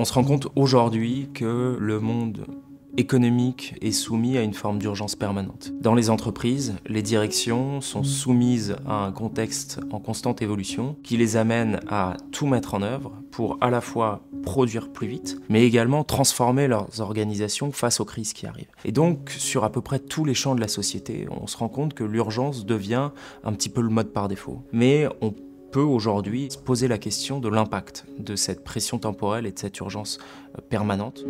On se rend compte aujourd'hui que le monde économique est soumis à une forme d'urgence permanente. Dans les entreprises, les directions sont soumises à un contexte en constante évolution qui les amène à tout mettre en œuvre pour à la fois produire plus vite, mais également transformer leurs organisations face aux crises qui arrivent. Et donc, sur à peu près tous les champs de la société, on se rend compte que l'urgence devient un petit peu le mode par défaut. Mais on peut aujourd'hui se poser la question de l'impact de cette pression temporelle et de cette urgence permanente.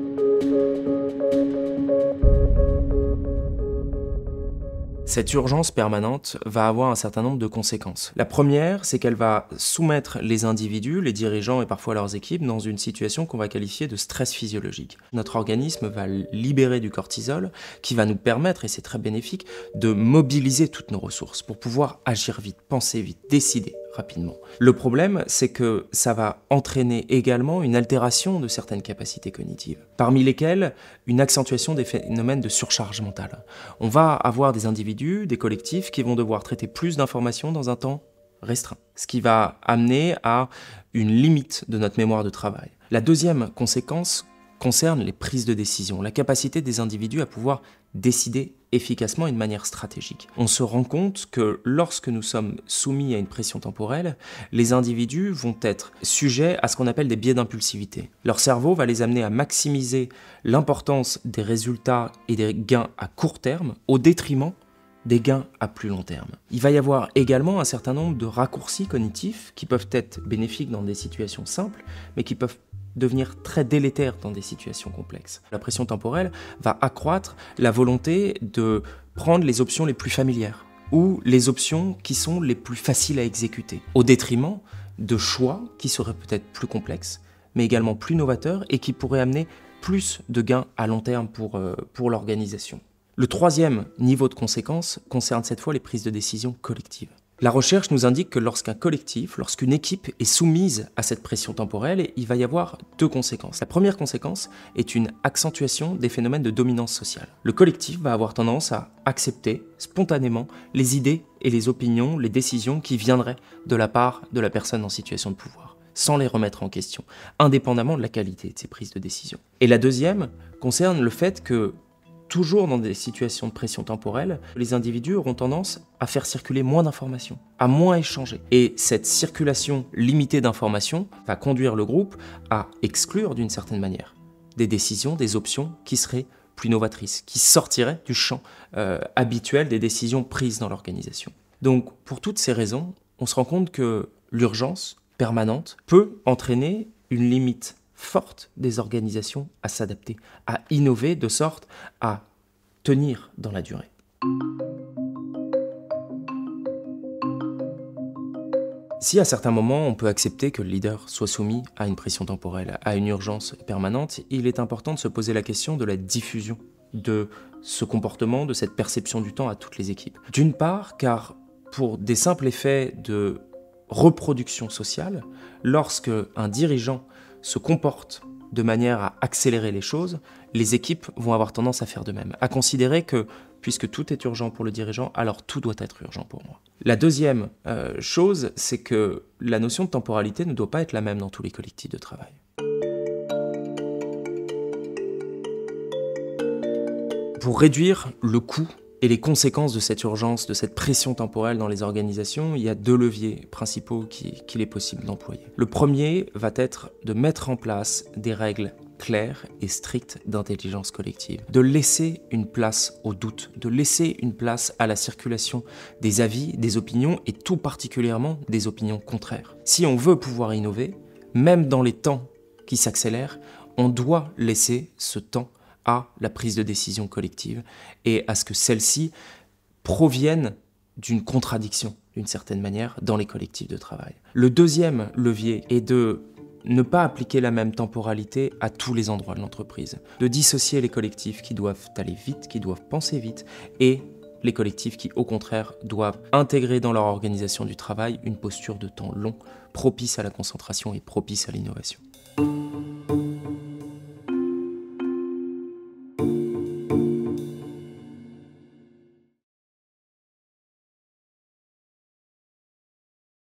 Cette urgence permanente va avoir un certain nombre de conséquences. La première, c'est qu'elle va soumettre les individus, les dirigeants et parfois leurs équipes dans une situation qu'on va qualifier de stress physiologique. Notre organisme va libérer du cortisol qui va nous permettre, et c'est très bénéfique, de mobiliser toutes nos ressources pour pouvoir agir vite, penser vite, décider rapidement. Le problème, c'est que ça va entraîner également une altération de certaines capacités cognitives, parmi lesquelles une accentuation des phénomènes de surcharge mentale. On va avoir des individus, des collectifs qui vont devoir traiter plus d'informations dans un temps restreint, ce qui va amener à une limite de notre mémoire de travail. La deuxième conséquence concerne les prises de décision, la capacité des individus à pouvoir décider efficacement et de manière stratégique. On se rend compte que lorsque nous sommes soumis à une pression temporelle, les individus vont être sujets à ce qu'on appelle des biais d'impulsivité. Leur cerveau va les amener à maximiser l'importance des résultats et des gains à court terme au détriment des gains à plus long terme. Il va y avoir également un certain nombre de raccourcis cognitifs qui peuvent être bénéfiques dans des situations simples, mais qui peuvent devenir très délétères dans des situations complexes. La pression temporelle va accroître la volonté de prendre les options les plus familières ou les options qui sont les plus faciles à exécuter, au détriment de choix qui seraient peut-être plus complexes, mais également plus novateurs et qui pourraient amener plus de gains à long terme pour l'organisation. Le troisième niveau de conséquence concerne cette fois les prises de décision collectives. La recherche nous indique que lorsqu'un collectif, lorsqu'une équipe est soumise à cette pression temporelle, il va y avoir deux conséquences. La première conséquence est une accentuation des phénomènes de dominance sociale. Le collectif va avoir tendance à accepter spontanément les idées et les opinions, les décisions qui viendraient de la part de la personne en situation de pouvoir, sans les remettre en question, indépendamment de la qualité de ces prises de décision. Et la deuxième concerne le fait que toujours dans des situations de pression temporelle, les individus auront tendance à faire circuler moins d'informations, à moins échanger. Et cette circulation limitée d'informations va conduire le groupe à exclure d'une certaine manière des décisions, des options qui seraient plus novatrices, qui sortiraient du champ habituel des décisions prises dans l'organisation. Donc pour toutes ces raisons, on se rend compte que l'urgence permanente peut entraîner une limite forte des organisations à s'adapter, à innover de sorte à tenir dans la durée. Si à certains moments on peut accepter que le leader soit soumis à une pression temporelle, à une urgence permanente, il est important de se poser la question de la diffusion de ce comportement, de cette perception du temps à toutes les équipes. D'une part, car pour des simples effets de reproduction sociale, lorsque un dirigeant se comporte de manière à accélérer les choses, les équipes vont avoir tendance à faire de même, à considérer que, puisque tout est urgent pour le dirigeant, alors tout doit être urgent pour moi. La deuxième chose, c'est que la notion de temporalité ne doit pas être la même dans tous les collectifs de travail. Pour réduire le coût et les conséquences de cette urgence, de cette pression temporelle dans les organisations, il y a deux leviers principaux qu'il est possible d'employer. Le premier va être de mettre en place des règles claires et strictes d'intelligence collective, de laisser une place au doute, de laisser une place à la circulation des avis, des opinions et tout particulièrement des opinions contraires. Si on veut pouvoir innover, même dans les temps qui s'accélèrent, on doit laisser ce temps à la prise de décision collective et à ce que celle-ci provienne d'une contradiction, d'une certaine manière, dans les collectifs de travail. Le deuxième levier est de ne pas appliquer la même temporalité à tous les endroits de l'entreprise, de dissocier les collectifs qui doivent aller vite, qui doivent penser vite, et les collectifs qui, au contraire, doivent intégrer dans leur organisation du travail une posture de temps long, propice à la concentration et propice à l'innovation.